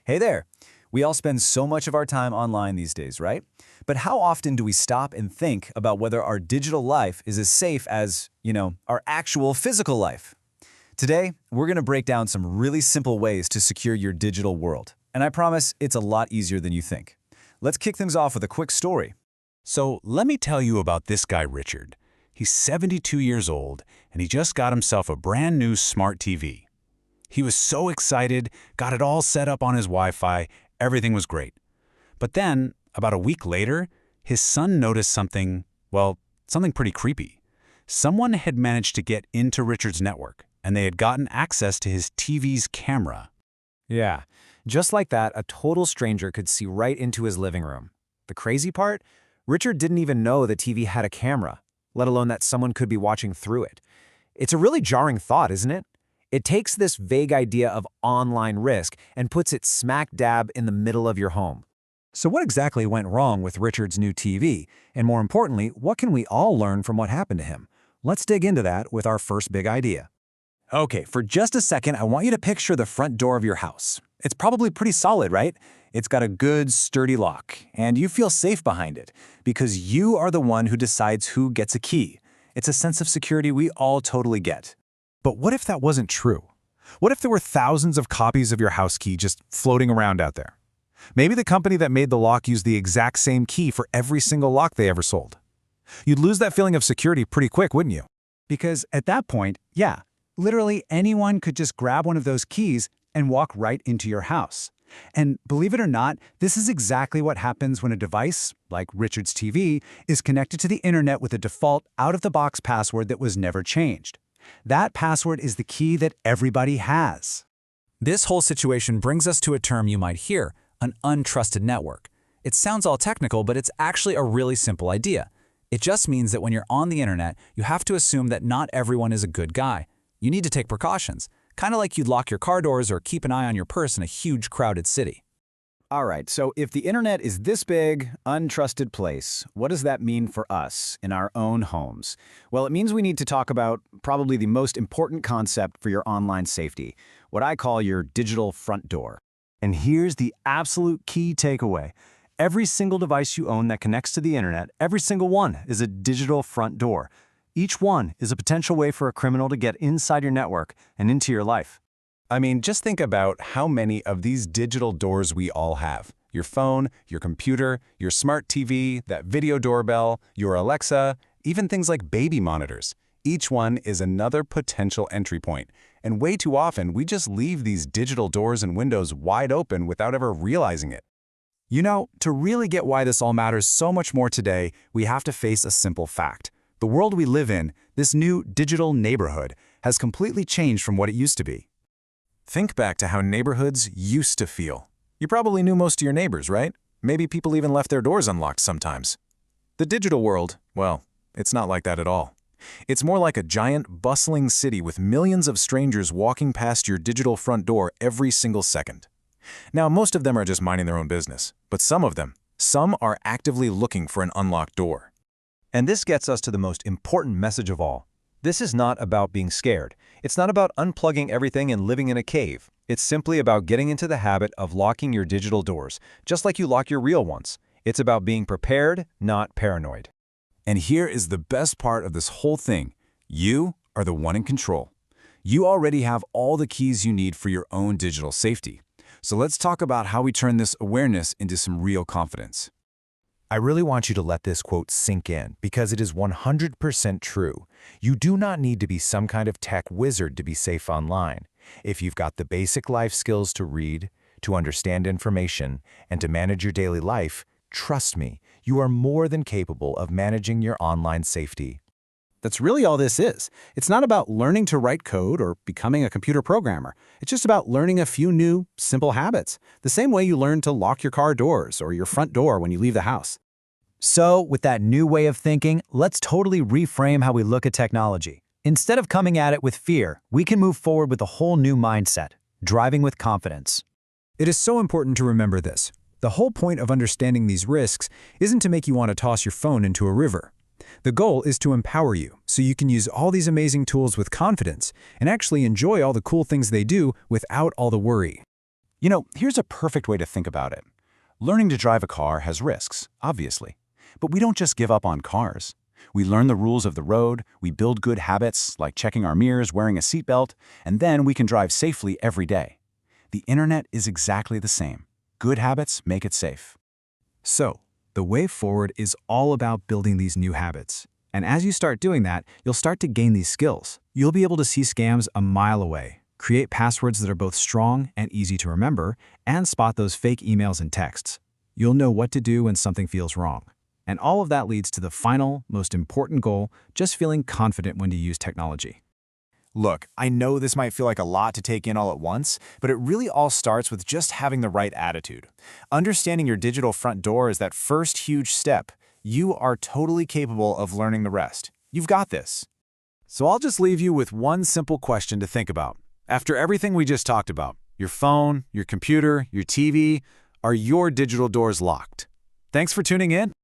Hey there! We all spend so much of our time online these days, right? But how often do we stop and think about whether our digital life is as safe as, our actual physical life? Today, we're going to break down some really simple ways to secure your digital world. And I promise it's a lot easier than you think. Let's kick things off with a quick story. So let me tell you about this guy, Richard. He's 72 years old, and he just got himself a brand new smart TV. He was so excited, got it all set up on his Wi-Fi, everything was great. But then, about a week later, his son noticed something pretty creepy. Someone had managed to get into Richard's network, and they had gotten access to his TV's camera. Yeah, just like that, a total stranger could see right into his living room. The crazy part? Richard didn't even know the TV had a camera, let alone that someone could be watching through it. It's a really jarring thought, isn't it? It takes this vague idea of online risk and puts it smack dab in the middle of your home. So what exactly went wrong with Richard's new TV? And more importantly, what can we all learn from what happened to him? Let's dig into that with our first big idea. Okay, for just a second, I want you to picture the front door of your house. It's probably pretty solid, right? It's got a good, sturdy lock, and you feel safe behind it because you are the one who decides who gets a key. It's a sense of security we all totally get. But what if that wasn't true? What if there were thousands of copies of your house key just floating around out there? Maybe the company that made the lock used the exact same key for every single lock they ever sold. You'd lose that feeling of security pretty quick, wouldn't you? Because at that point, yeah, literally anyone could just grab one of those keys and walk right into your house. And believe it or not, this is exactly what happens when a device, like Richard's TV, is connected to the internet with a default out-of-the-box password that was never changed. That password is the key that everybody has. This whole situation brings us to a term you might hear, an untrusted network. It sounds all technical, but it's actually a really simple idea. It just means that when you're on the internet, you have to assume that not everyone is a good guy. You need to take precautions, kind of like you'd lock your car doors or keep an eye on your purse in a huge, crowded city. All right, so if the internet is this big, untrusted place, what does that mean for us in our own homes? Well, it means we need to talk about probably the most important concept for your online safety, what I call your digital front door. And here's the absolute key takeaway. Every single device you own that connects to the internet, every single one is a digital front door. Each one is a potential way for a criminal to get inside your network and into your life. I mean, just think about how many of these digital doors we all have. Your phone, your computer, your smart TV, that video doorbell, your Alexa, even things like baby monitors. Each one is another potential entry point. And way too often, we just leave these digital doors and windows wide open without ever realizing it. You know, to really get why this all matters so much more today, we have to face a simple fact. The world we live in, this new digital neighborhood, has completely changed from what it used to be. Think back to how neighborhoods used to feel. You probably knew most of your neighbors, right? Maybe people even left their doors unlocked sometimes. The digital world, well, it's not like that at all. It's more like a giant, bustling city with millions of strangers walking past your digital front door every single second. Now, most of them are just minding their own business, but some are actively looking for an unlocked door. And this gets us to the most important message of all. This is not about being scared. It's not about unplugging everything and living in a cave. It's simply about getting into the habit of locking your digital doors, just like you lock your real ones. It's about being prepared, not paranoid. And here is the best part of this whole thing. You are the one in control. You already have all the keys you need for your own digital safety. So let's talk about how we turn this awareness into some real confidence. I really want you to let this quote sink in because it is 100% true. You do not need to be some kind of tech wizard to be safe online. If you've got the basic life skills to read, to understand information, and to manage your daily life, trust me, you are more than capable of managing your online safety. That's really all this is. It's not about learning to write code or becoming a computer programmer. It's just about learning a few new, simple habits, the same way you learn to lock your car doors or your front door when you leave the house. So, with that new way of thinking, let's totally reframe how we look at technology. Instead of coming at it with fear, we can move forward with a whole new mindset, driving with confidence. It is so important to remember this. The whole point of understanding these risks isn't to make you want to toss your phone into a river. The goal is to empower you so you can use all these amazing tools with confidence and actually enjoy all the cool things they do without all the worry. Here's a perfect way to think about it. Learning to drive a car has risks, obviously. But we don't just give up on cars. We learn the rules of the road, we build good habits, like checking our mirrors, wearing a seatbelt, and then we can drive safely every day. The internet is exactly the same. Good habits make it safe. So, the way forward is all about building these new habits. And as you start doing that, you'll start to gain these skills. You'll be able to see scams a mile away, create passwords that are both strong and easy to remember, and spot those fake emails and texts. You'll know what to do when something feels wrong. And all of that leads to the final, most important goal, just feeling confident when to use technology. Look, I know this might feel like a lot to take in all at once, but it really all starts with just having the right attitude. Understanding your digital front door is that first huge step. You are totally capable of learning the rest. You've got this. So I'll just leave you with one simple question to think about. After everything we just talked about, your phone, your computer, your TV, are your digital doors locked? Thanks for tuning in.